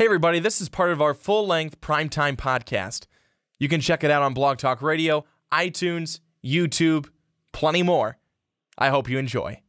Hey, everybody, this is part of our full-length primetime podcast. You can check it out on Blog Talk Radio, iTunes, YouTube, plenty more. I hope you enjoy.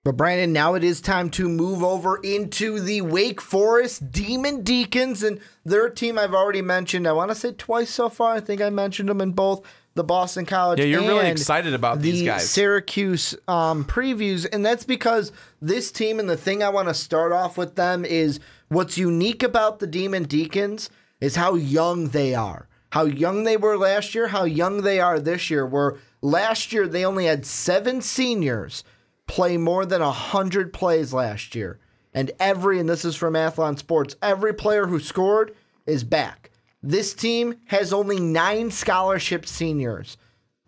But Brandon, now it is time to move over into the Wake Forest Demon Deacons, and their team I've already mentioned. I want to say twice so far. I think I mentioned them in both the Boston College and you're really excited about these guys. The Syracuse previews, and that's because this team, and the thing I want to start off with them is what's unique about the Demon Deacons is how young they are. How young they were last year, how young they are this year, where last year they only had 7 seniors play more than 100 plays last year. And this is from Athlon Sports, every player who scored is back. This team has only 9 scholarship seniors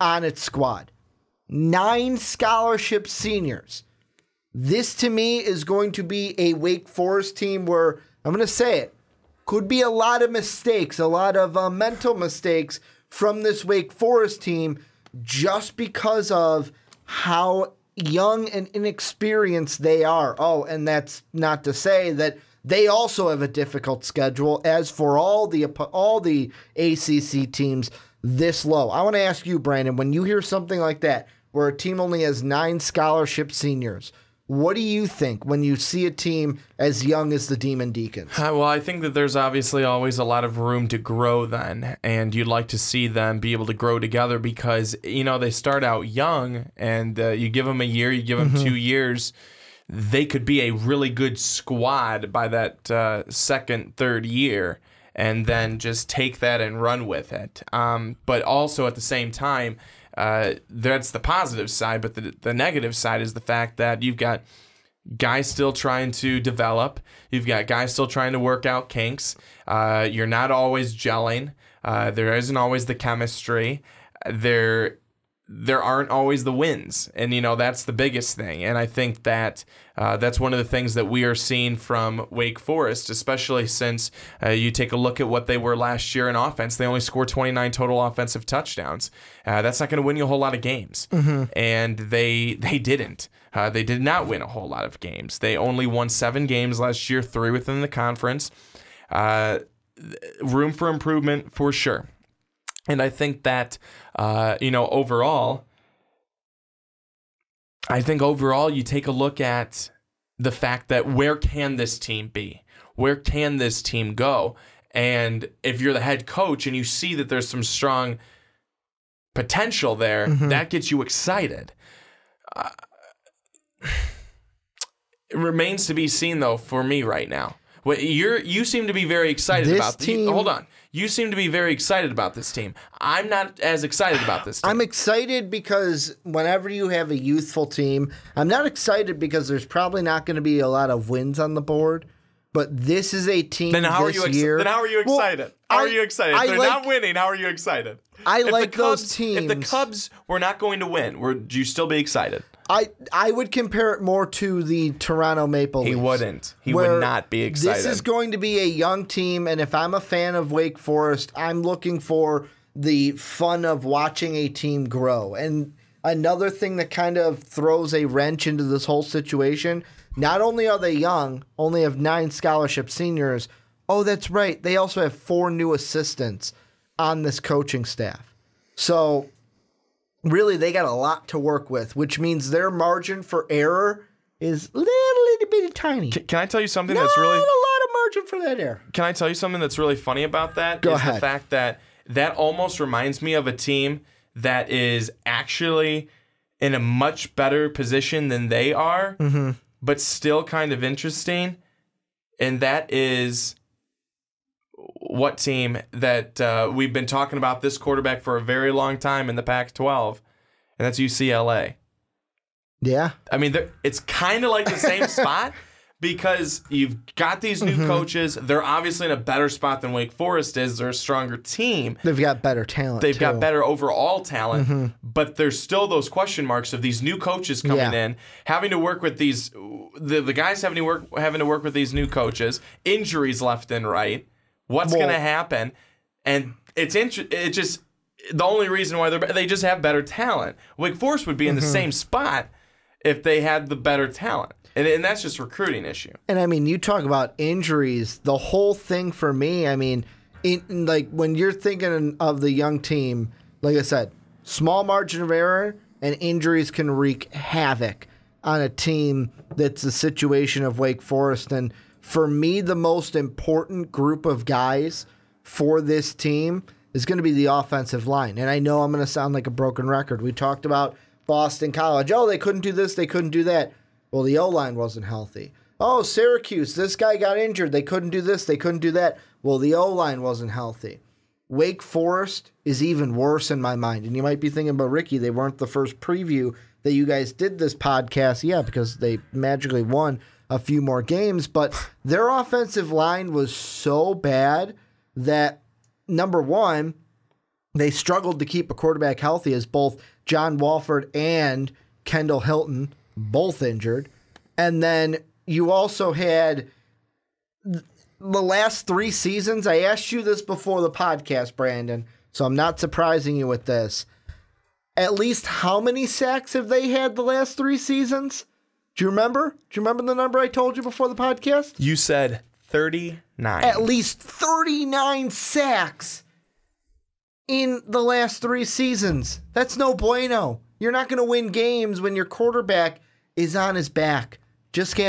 on its squad. 9 scholarship seniors. This, to me, is going to be a Wake Forest team where, I'm going to say it, could be a lot of mistakes, a lot of mental mistakes from this Wake Forest team just because of how young and inexperienced they are. Oh, and that's not to say that they also have a difficult schedule, as for all the ACC teams this low. I want to ask you, Brandon, when you hear something like that, where a team only has 9 scholarship seniors, what do you think when you see a team as young as the Demon Deacons? Well, I think that there's obviously always a lot of room to grow then, and you'd like to see them be able to grow together because, you know, they start out young, and you give them a year, you give them 2 years, they could be a really good squad by that second, third year, and then just take that and run with it. But also at the same time, that's the positive side, but the negative side is the fact that you've got guys still trying to develop. You've got guys still trying to work out kinks. You're not always gelling. There isn't always the chemistry. There aren't always the wins, and you know that's the biggest thing. And I think that that's one of the things that we are seeing from Wake Forest, especially since you take a look at what they were last year in offense. They only scored 29 total offensive touchdowns. That's not going to win you a whole lot of games, and they didn't. They did not win a whole lot of games. They only won 7 games last year, 3 within the conference. Room for improvement for sure. And I think that, overall, you take a look at the fact that where can this team be? Where can this team go? And if you're the head coach and you see that there's some strong potential there, that gets you excited. It remains to be seen, though, for me right now. You seem to be very excited about this team. Hold on. You seem to be very excited about this team. I'm not as excited about this team. I'm excited because whenever you have a youthful team, I'm not excited because there's probably not going to be a lot of wins on the board. But this is a team Then how are you excited? Well, how are you excited? If they're not winning, how are you excited? Those teams. If the Cubs were not going to win, would you still be excited? I would compare it more to the Toronto Maple Leafs. He wouldn't. He would not be excited. This is going to be a young team, and if I'm a fan of Wake Forest, I'm looking for the fun of watching a team grow. And another thing that kind of throws a wrench into this whole situation, not only are they young, only have 9 scholarship seniors, oh, that's right, they also have 4 new assistants on this coaching staff. So really, they got a lot to work with, which means their margin for error is little bitty tiny. Can I tell you something Not that's really a lot of margin for that error? Can I tell you something that's really funny about that? Go ahead. The fact that almost reminds me of a team that is actually in a much better position than they are, but still kind of interesting. And that is what team that we've been talking about this quarterback for a very long time in the Pac-12, and that's UCLA. Yeah. I mean, it's kind of like the same spot because you've got these new coaches. They're obviously in a better spot than Wake Forest is. They're a stronger team. They've got better talent, They've got better overall talent, but there's still those question marks of these new coaches coming in, having to work with these, the guys having to work with these new coaches, injuries left and right. What's going to happen? And it's just the only reason why they just have better talent. Wake Forest would be in the same spot if they had the better talent. And that's just a recruiting issue. And I mean, you talk about injuries. The whole thing for me, I mean, like when you're thinking of the young team, like I said, small margin of error and injuries can wreak havoc on a team that's the situation of Wake Forest. And for me, the most important group of guys for this team is going to be the offensive line. And I know I'm going to sound like a broken record. We talked about Boston College. Oh, they couldn't do this, they couldn't do that. Well, the O-line wasn't healthy. Oh, Syracuse, this guy got injured. They couldn't do this, they couldn't do that. Well, the O-line wasn't healthy. Wake Forest is even worse in my mind. And you might be thinking about Ricky, they weren't the first preview that you guys did this podcast. Yeah, because they magically won a few more games. But their offensive line was so bad that, number one, they struggled to keep a quarterback healthy as both John Walford and Kendall Hilton both injured. And then you also had the last 3 seasons. I asked you this before the podcast, Brandon, so I'm not surprising you with this. At least how many sacks have they had the last 3 seasons? Do you remember? Do you remember the number I told you before the podcast? You said 39. At least 39 sacks in the last 3 seasons. That's no bueno. You're not going to win games when your quarterback is on his back. Just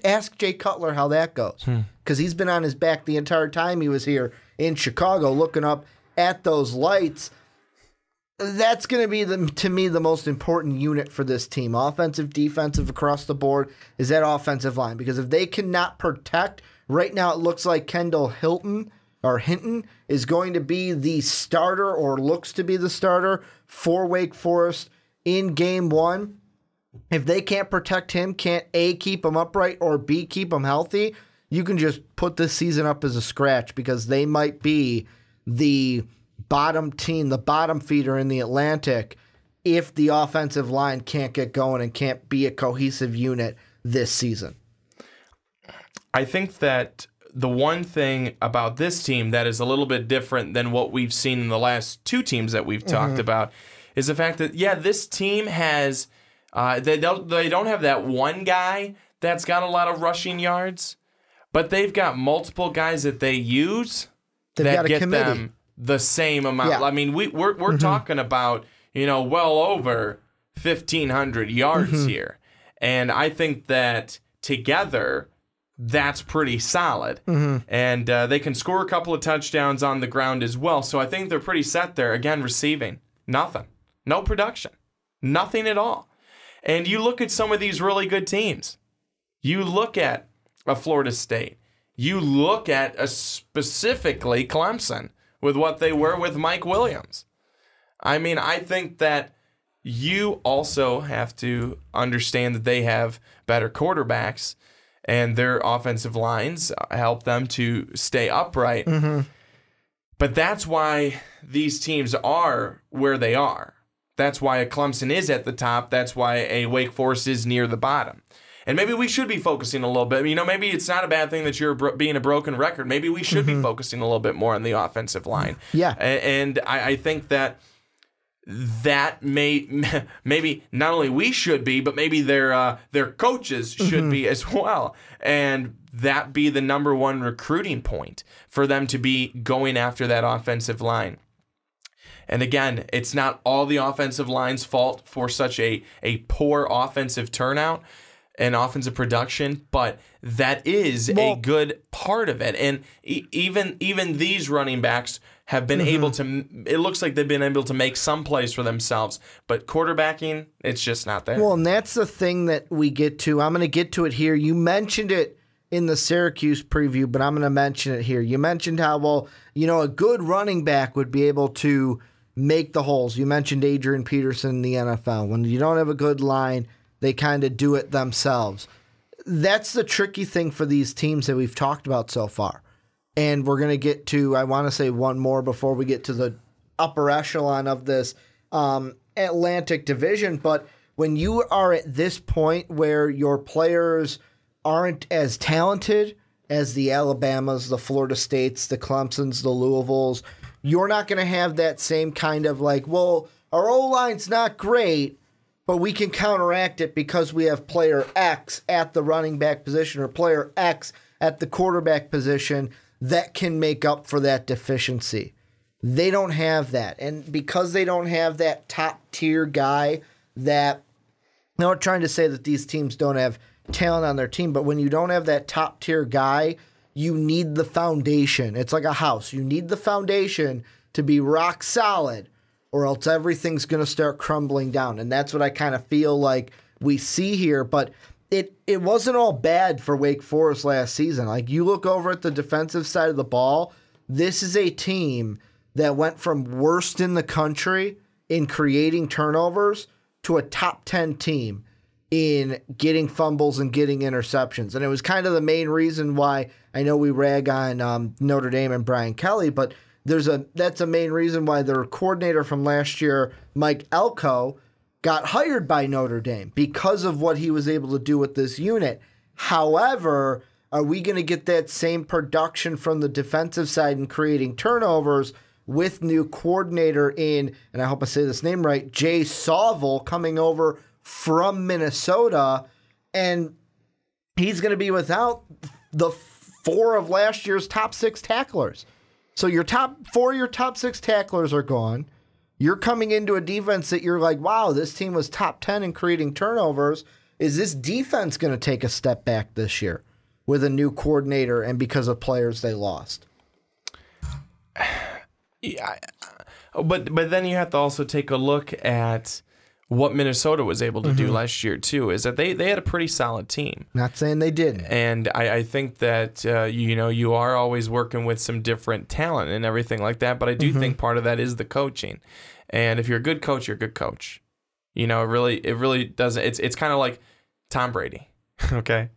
ask Jay Cutler how that goes. Because he's been on his back the entire time he was here in Chicago looking up at those lights. That's going to be, to me, the most important unit for this team. Offensive, defensive, across the board is that offensive line. Because if they cannot protect, right now it looks like Kendall Hinton is going to be the starter or looks to be the starter for Wake Forest in game 1. If they can't protect him, can't A, keep him upright, or B, keep him healthy, you can just put this season up as a scratch because they might be the bottom team, the bottom feeder in the Atlantic if the offensive line can't get going and can't be a cohesive unit this season. I think that the one thing about this team that is a little bit different than what we've seen in the last 2 teams that we've talked about is the fact that, yeah, this team has... They don't have that one guy that's got a lot of rushing yards, but they've got multiple guys that they use that get them the same amount. Yeah. I mean, we're talking about, well over 1,500 yards here. And I think that together, that's pretty solid. And they can score a couple of touchdowns on the ground as well. So I think they're pretty set there. Again, receiving, nothing. No production. Nothing at all. And you look at some of these really good teams. You look at a Florida State. You look at specifically Clemson with what they were with Mike Williams. I mean, I think that you also have to understand that they have better quarterbacks and their offensive lines help them to stay upright. But that's why these teams are where they are. That's why a Clemson is at the top. That's why a Wake Forest is near the bottom. And maybe we should be focusing a little bit. Maybe it's not a bad thing that you're being a broken record. Maybe we should be focusing a little bit more on the offensive line. Yeah. And I think that maybe not only we should be, but maybe their coaches should be as well. And that be the number one recruiting point for them to be going after that offensive line. And again, it's not all the offensive line's fault for such a poor offensive turnout and offensive production, but that is a good part of it. And even these running backs have been able to, it looks like they've been able to make some plays for themselves, but quarterbacking, it's just not there. Well, and that's the thing that we get to. I'm going to get to it here. You mentioned it in the Syracuse preview, but I'm going to mention it here. You mentioned how, a good running back would be able to make the holes. You mentioned Adrian Peterson in the NFL. When you don't have a good line, they kind of do it themselves. That's the tricky thing for these teams that we've talked about so far. And we're going to get to, I want to say one more before we get to the upper echelon of this Atlantic division. But when you are at this point where your players aren't as talented as the Alabamas, the Florida States, the Clemsons, the Louisvilles, you're not going to have that same kind of our O-line's not great, but we can counteract it because we have player X at the running back position or player X at the quarterback position that can make up for that deficiency. They don't have that. And because they don't have that top-tier guy that... I'm not trying to say that these teams don't have talent on their team, but when you don't have that top-tier guy, you need the foundation. It's like a house. You need the foundation to be rock solid, or else everything's going to start crumbling down. And that's what I kind of feel like we see here. But it wasn't all bad for Wake Forest last season. Like, you look over at the defensive side of the ball, this is a team that went from worst in the country in creating turnovers to a top 10 team in getting fumbles and getting interceptions. And it was kind of the main reason why I know we rag on Notre Dame and Brian Kelly, but that's a main reason why their coordinator from last year, Mike Elko, got hired by Notre Dame because of what he was able to do with this unit. However, are we going to get that same production from the defensive side in creating turnovers with new coordinator in, and I hope I say this name right, Jay Sauvel coming over from Minnesota, and he's going to be without the 4 of last year's top 6 tacklers. So your top 6 tacklers are gone. You're coming into a defense that you're like, wow, this team was top 10 in creating turnovers. Is this defense going to take a step back this year with a new coordinator and because of players they lost? Yeah, but then you have to also take a look at what Minnesota was able to do last year too. Is that they had a pretty solid team. Not saying they didn't. And I think that you are always working with some different talent and everything like that. But I do think part of that is the coaching. And if you're a good coach, you're a good coach. You know, it really doesn't. It's kind of like Tom Brady. Okay.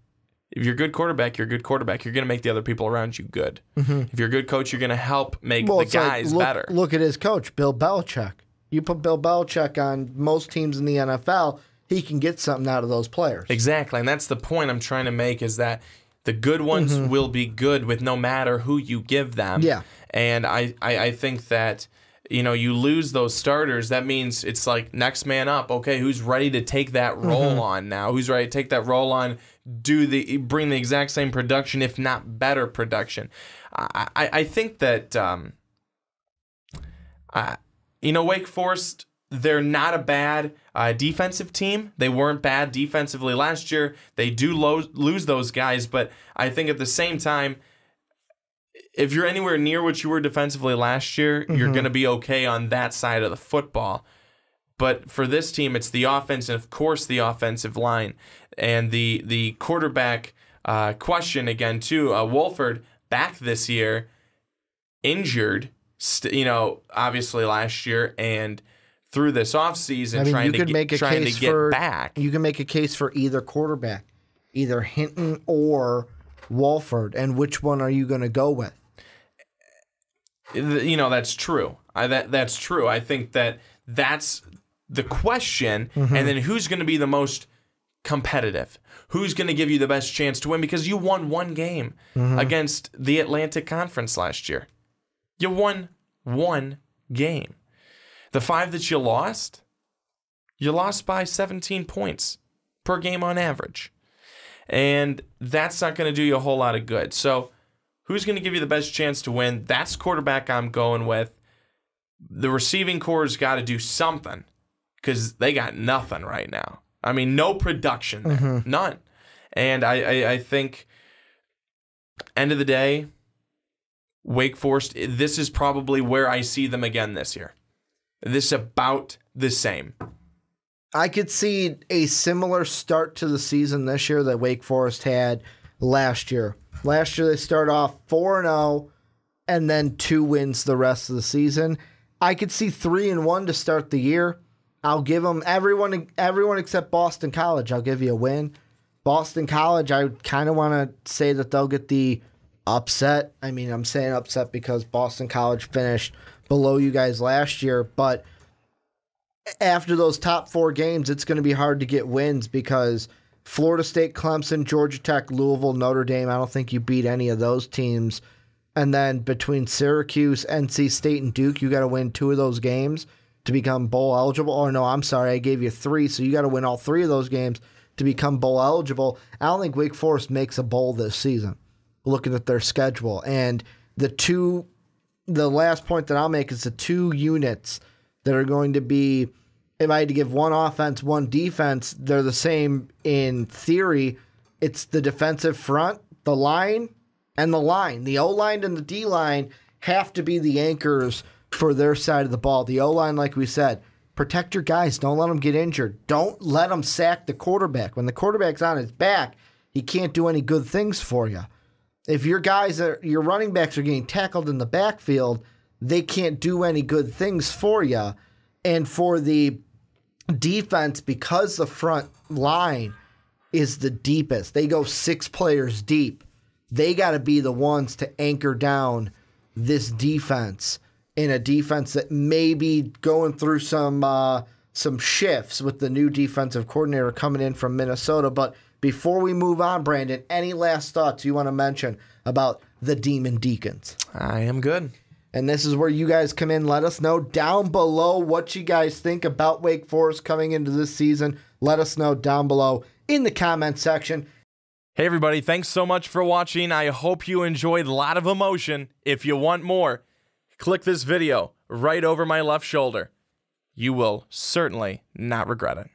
If you're a good quarterback, you're a good quarterback. You're going to make the other people around you good. If you're a good coach, you're going to help make the guys better. Look at his coach, Bill Belichick. You put Bill Belichick on most teams in the NFL, he can get something out of those players. Exactly, and that's the point I'm trying to make, is that the good ones will be good with no matter who you give them. Yeah. And I think that, you lose those starters, that means it's like next man up. Okay, who's ready to take that role on now? Who's ready to take that role on, bring the exact same production, if not better production? I think that Wake Forest, they're not a bad defensive team. They weren't bad defensively last year. They do lose those guys, but I think at the same time, if you're anywhere near what you were defensively last year, you're going to be okay on that side of the football. But for this team, it's the offense and, of course, the offensive line. And the quarterback question again, too. Wolford, back this year, injured, obviously last year, and through this offseason trying to get back. You can make a case for either quarterback, either Hinton or Wolford, and which one are you going to go with? That's true. That's true. I think that's the question, and then who's going to be the most competitive? Who's going to give you the best chance to win? Because you won one game against the Atlantic Conference last year. You won one game. The 5 that you lost by 17 points per game on average. And that's not going to do you a whole lot of good. So who's going to give you the best chance to win? That's quarterback I'm going with. The receiving corps got to do something because they got nothing right now. I mean, no production there. None. And I think, end of the day, Wake Forest, this is probably where I see them again this year. This is about the same. I could see a similar start to the season this year that Wake Forest had last year. Last year they started off 4-0 and then 2 wins the rest of the season. I could see 3-1 to start the year. I'll give them everyone except Boston College. I'll give you a win. Boston College, I kind of want to say that they'll get the upset. I mean, I'm saying upset because Boston College finished below you guys last year, but after those top 4 games, it's going to be hard to get wins because Florida State, Clemson, Georgia Tech, Louisville, Notre Dame, I don't think you beat any of those teams. And then between Syracuse, NC State, and Duke, you got to win 2 of those games. to become bowl eligible. Or no, I'm sorry, I gave you 3, so you got to win all 3 of those games to become bowl eligible. I don't think Wake Forest makes a bowl this season, looking at their schedule. And the last point that I'll make is the 2 units that are going to be, if I had to give one offense, one defense, they're the same in theory. It's the defensive front, the line, and the line. The O-line and the D-line have to be the anchors for their side of the ball. The O-line, like we said, protect your guys. Don't let them get injured. Don't let them sack the quarterback. When the quarterback's on his back, he can't do any good things for you. If your running backs are getting tackled in the backfield, they can't do any good things for you. And for the defense, because the front line is the deepest, they go 6 players deep. They got to be the ones to anchor down this defense, in a defense that may be going through some shifts with the new defensive coordinator coming in from Minnesota. But before we move on, Brandon, any last thoughts you want to mention about the Demon Deacons? I am good. And this is where you guys come in. Let us know down below what you guys think about Wake Forest coming into this season. Let us know down below in the comment section. Hey everybody, thanks so much for watching. I hope you enjoyed a lot of emotion. If you want more, click this video right over my left shoulder. You will certainly not regret it.